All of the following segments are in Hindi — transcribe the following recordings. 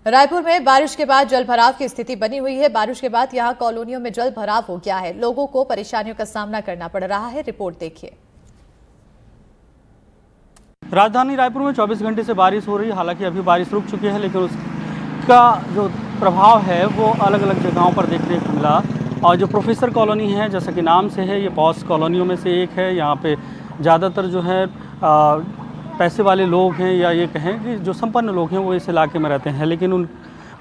रायपुर में बारिश के बाद जल भराव की स्थिति बनी हुई है। बारिश के बाद यहां कॉलोनियों में जल भराव हो गया है। लोगों को परेशानियों का सामना करना पड़ रहा है। रिपोर्ट देखिए। राजधानी रायपुर में 24 घंटे से बारिश हो रही है। हालांकि अभी बारिश रुक चुकी है, लेकिन उसका जो प्रभाव है वो अलग अलग जगहों पर देखने को मिला। और जो प्रोफेसर कॉलोनी है, जैसा कि नाम से है, ये पॉश कॉलोनियों में से एक है। यहाँ पे ज़्यादातर जो है पैसे वाले लोग हैं, या ये कहें कि जो संपन्न लोग हैं, वो इस इलाके में रहते हैं। लेकिन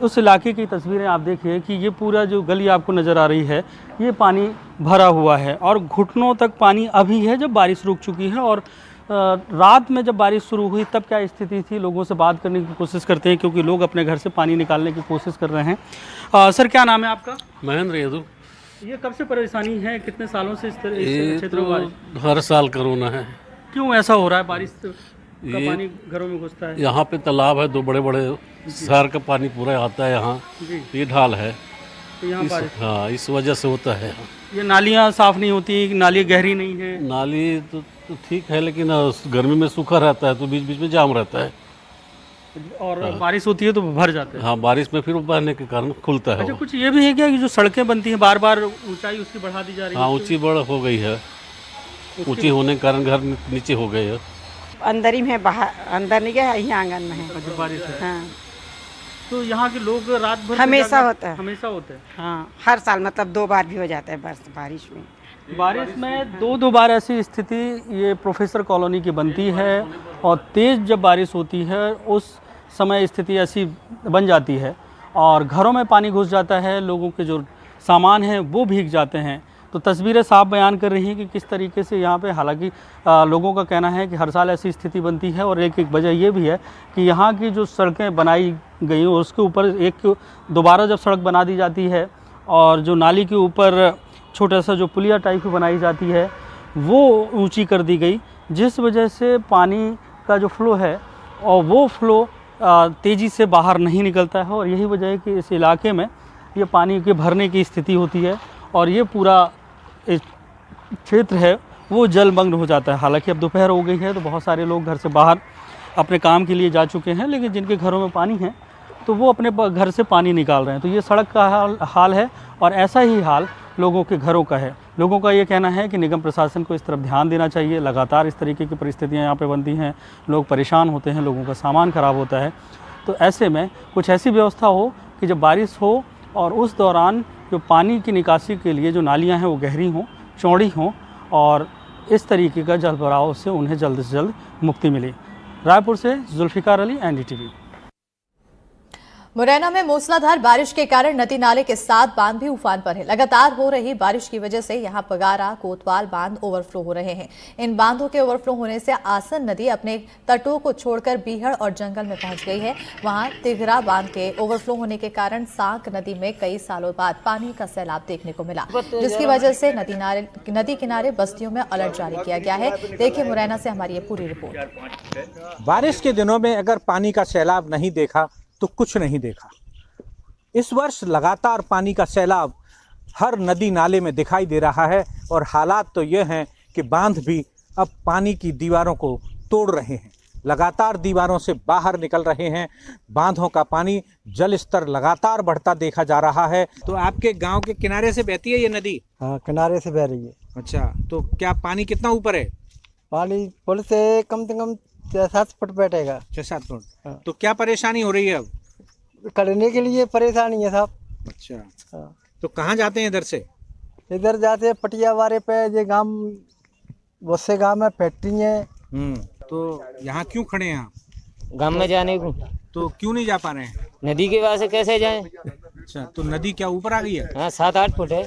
उस इलाके की तस्वीरें आप देखिए कि ये पूरा जो गली आपको नज़र आ रही है, ये पानी भरा हुआ है और घुटनों तक पानी अभी है जब बारिश रुक चुकी है। और रात में जब बारिश शुरू हुई तब क्या स्थिति थी, लोगों से बात करने की कोशिश करते हैं, क्योंकि लोग अपने घर से पानी निकालने की कोशिश कर रहे हैं। सर, क्या नाम है आपका? महेंद्र यादव। ये कब से परेशानी है, कितने सालों से इस क्षेत्र में बारिश? हर साल कोरोना है। क्यों ऐसा हो रहा है? बारिश का पानी घरों में घुसता है। यहाँ पे तालाब है, 2 बड़े बड़े, शहर का पानी पूरा आता है यहाँ। ये ढाल है, तो यहाँ बारिश, हाँ, इस वजह से होता है। ये नालियाँ साफ नहीं होती, नाली गहरी नहीं है। नाली तो ठीक है, लेकिन गर्मी में सूखा रहता है तो बीच बीच में जाम रहता है, और बारिश होती है तो भर जाते हैं। हाँ, बारिश में फिर बहने के कारण खुलता है। अच्छा, कुछ ये भी है क्या कि जो सड़कें बनती हैं बार बार ऊंचाई उसकी बढ़ा दी जा रही है? हाँ, ऊंची बड़ हो गई है, ऊंची होने के कारण घर नीचे हो गए है। अंदर ही में, बाहर अंदर नहीं गया, यही आंगन में है। अच्छा, बारिश है। हाँ, तो यहाँ के लोग रात भर हमेशा होता है। हमेशा होता है। हाँ, हर साल मतलब 2 बार भी हो जाता है बारिश में। बारिश में दो बार ऐसी स्थिति ये प्रोफेसर कॉलोनी की बनती है, और तेज़ जब बारिश होती है उस समय स्थिति ऐसी बन जाती है और घरों में पानी घुस जाता है, लोगों के जो सामान हैं वो भीग जाते हैं। तो तस्वीरें साफ बयान कर रही हैं कि किस तरीके से यहाँ पे, हालांकि लोगों का कहना है कि हर साल ऐसी स्थिति बनती है। और एक वजह ये भी है कि यहाँ की जो सड़कें बनाई गई उसके ऊपर दोबारा जब सड़क बना दी जाती है, और जो नाली के ऊपर छोटा सा जो पुलिया टाइप की बनाई जाती है वो ऊंची कर दी गई, जिस वजह से पानी का जो फ्लो है और वो फ्लो तेज़ी से बाहर नहीं निकलता है। और यही वजह है कि इस इलाके में ये पानी के भरने की स्थिति होती है और ये पूरा क्षेत्र है वो जलमग्न हो जाता है। हालांकि अब दोपहर हो गई है तो बहुत सारे लोग घर से बाहर अपने काम के लिए जा चुके हैं, लेकिन जिनके घरों में पानी है तो वो अपने घर से पानी निकाल रहे हैं। तो ये सड़क का हाल है, और ऐसा ही हाल लोगों के घरों का है। लोगों का ये कहना है कि निगम प्रशासन को इस तरफ ध्यान देना चाहिए। लगातार इस तरीके की परिस्थितियां यहाँ पे बनती हैं, लोग परेशान होते हैं, लोगों का सामान ख़राब होता है। तो ऐसे में कुछ ऐसी व्यवस्था हो कि जब बारिश हो और उस दौरान जो पानी की निकासी के लिए जो नालियाँ हैं वो गहरी हों, चौड़ी हों, और इस तरीके का जल भराव से उन्हें जल्द से जल्द मुक्ति मिले। रायपुर से जुल्फिकार अली, एनडीटीवी। मुरैना में मूसलाधार बारिश के कारण नदी नाले के साथ बांध भी उफान पर है। लगातार हो रही बारिश की वजह से यहां पगारा, कोतवाल बांध ओवरफ्लो हो रहे हैं। इन बांधों के ओवरफ्लो होने से आसन नदी अपने तटों को छोड़कर बीहड़ और जंगल में पहुंच गई है। वहां तिघरा बांध के ओवरफ्लो होने के कारण सांक नदी में कई सालों बाद पानी का सैलाब देखने को मिला, जिसकी वजह से नदी किनारे बस्तियों में अलर्ट जारी किया गया है। देखिए मुरैना से हमारी ये पूरी रिपोर्ट। बारिश के दिनों में अगर पानी का सैलाब नहीं देखा तो कुछ नहीं देखा। इस वर्ष लगातार पानी का सैलाब हर नदी नाले में दिखाई दे रहा है, और हालात तो ये हैं कि बांध भी अब पानी की दीवारों को तोड़ रहे हैं, लगातार दीवारों से बाहर निकल रहे हैं। बांधों का पानी, जल स्तर लगातार बढ़ता देखा जा रहा है। तो आपके गांव के किनारे से बहती है ये नदी? हाँ, किनारे से बह रही है। अच्छा, तो क्या पानी कितना ऊपर है? पानी पुल से कम से कम 6-7 फुट बैठेगा। 6-7 फुट। हाँ। तो क्या परेशानी हो रही है अब? करने के लिए परेशानी है साहब। अच्छा, हाँ। तो कहाँ जाते हैं इधर से? इधर जाते हैं पटिया वारे पे, ये गांव, बहुत से गांव में फैक्ट्री है। तो यहाँ क्यों खड़े हैं आप? गांव में जाने को। तो क्यों नहीं जा पा रहे हैं? नदी के पास से कैसे जाएं? अच्छा, तो नदी क्या ऊपर आ गई है? हाँ, 7-8 फुट है।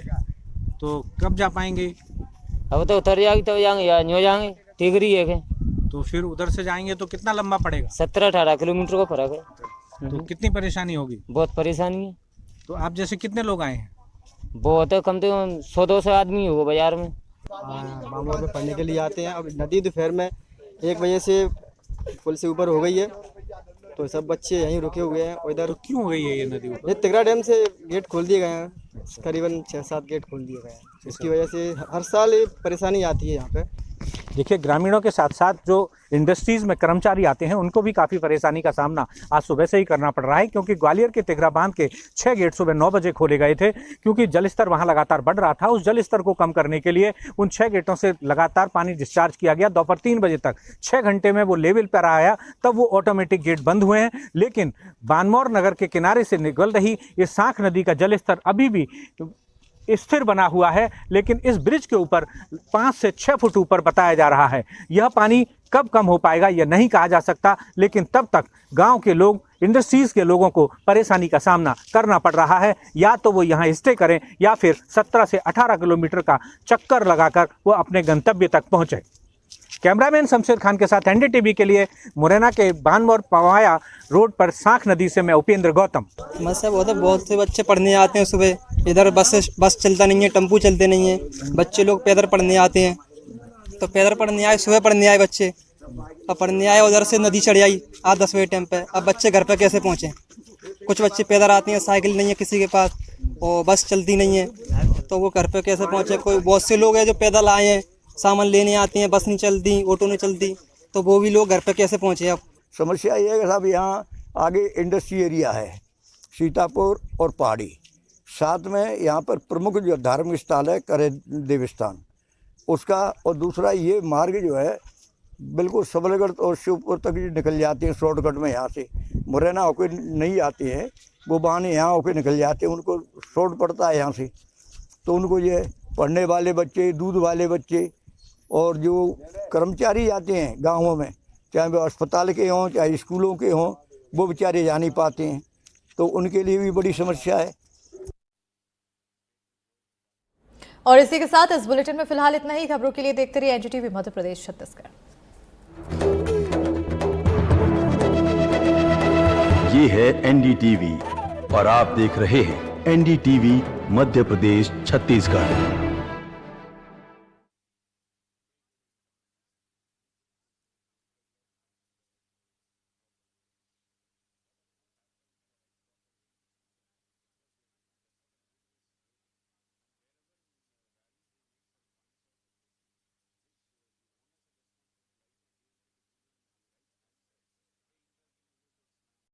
तो कब जा पाएंगे? अब तो उतर जाएगी तब जाएंगे, या न्यू जाएंगे। टिगरी है। तो फिर उधर से जाएंगे तो कितना लंबा पड़ेगा? 17-18 किलोमीटर का फर्क है। तो कितनी परेशानी होगी? बहुत परेशानी है। तो आप जैसे कितने लोग आए हैं? बहुत है, कम से कम 100-200 आदमी होगा बाजार में। मामलों पे पढ़ने के लिए आते हैं। अब नदी दोपहर में 1 बजे से पुल से ऊपर हो गई है, तो सब बच्चे यहीं रुके हुए हैं। और इधर तो क्यों हो गई है ये नदी ऊपर? ये तिगरा डैम से गेट खोल दिए गए हैं, करीबन 6-7 गेट खोल दिए गए हैं। इसकी वजह से हर साल ये परेशानी आती है यहाँ पे। देखिए, ग्रामीणों के साथ साथ जो इंडस्ट्रीज़ में कर्मचारी आते हैं उनको भी काफ़ी परेशानी का सामना आज सुबह से ही करना पड़ रहा है, क्योंकि ग्वालियर के तिघरा बांध के 6 गेट सुबह 9 बजे खोले गए थे, क्योंकि जलस्तर वहां लगातार बढ़ रहा था। उस जलस्तर को कम करने के लिए उन 6 गेटों से लगातार पानी डिस्चार्ज किया गया। दोपहर 3 बजे तक 6 घंटे में वो लेवल पर आया, तब वो ऑटोमेटिक गेट बंद हुए हैं। लेकिन बानमौर नगर के किनारे से निकल रही ये सांख नदी का जलस्तर अभी भी स्थिर बना हुआ है, लेकिन इस ब्रिज के ऊपर 5 से 6 फुट ऊपर बताया जा रहा है। यह पानी कब कम हो पाएगा यह नहीं कहा जा सकता, लेकिन तब तक गांव के लोग, इंडस्ट्रीज़ के लोगों को परेशानी का सामना करना पड़ रहा है। या तो वो यहाँ स्टे करें या फिर 17 से 18 किलोमीटर का चक्कर लगाकर वो अपने गंतव्य तक पहुँचे। कैमरामैन शमशेर खान के साथ एनडीटीवी के लिए मुरैना के बानमौर पवाया रोड पर सांख नदी से मैं उपेंद्र गौतम। समस्या बहुत से बच्चे पढ़ने आते हैं सुबह, इधर बस चलता नहीं है, टेम्पू चलते नहीं है, बच्चे लोग पैदल पढ़ने आते हैं। तो पैदल पढ़ने आए, सुबह पढ़ने आए बच्चे, अब पढ़ने आए उधर से नदी चढ़ आई आज 10 बजे टाइम पे। अब बच्चे घर पे कैसे पहुँचे? कुछ बच्चे पैदल आते हैं, साइकिल नहीं है किसी के पास और बस चलती नहीं है, तो वो घर पे कैसे पहुँचे? कोई बहुत से लोग हैं जो पैदल आए हैं, सामान लेने आते हैं, बस नहीं चलती, ऑटो नहीं चलती, तो वो भी लोग घर पे कैसे पहुँचे? अब समस्या ये है कि साहब यहाँ आगे इंडस्ट्री एरिया है, सीतापुर और पहाड़ी, साथ में यहाँ पर प्रमुख जो धार्मिक स्थल है करे देवस्थान उसका, और दूसरा ये मार्ग जो है बिल्कुल सबलगढ़ और शिवपुर तक निकल जाते हैं शॉर्टकट में। यहाँ से मुरैना होकर नहीं आते हैं, वो बहाने यहाँ होकर निकल जाते हैं, उनको शॉर्ट पड़ता है यहाँ से। तो उनको ये पढ़ने वाले बच्चे, दूध वाले बच्चे और जो कर्मचारी जाते हैं गाँवों में, चाहे वो अस्पताल के हों चाहे स्कूलों के हों, वो बेचारे जा नहीं पाते हैं, तो उनके लिए भी बड़ी समस्या है। और इसी के साथ इस बुलेटिन में फिलहाल इतना ही। खबरों के लिए देखते रहिए एनडीटीवी मध्य प्रदेश छत्तीसगढ़। ये है एनडीटीवी और आप देख रहे हैं एनडीटीवी मध्य प्रदेश छत्तीसगढ़।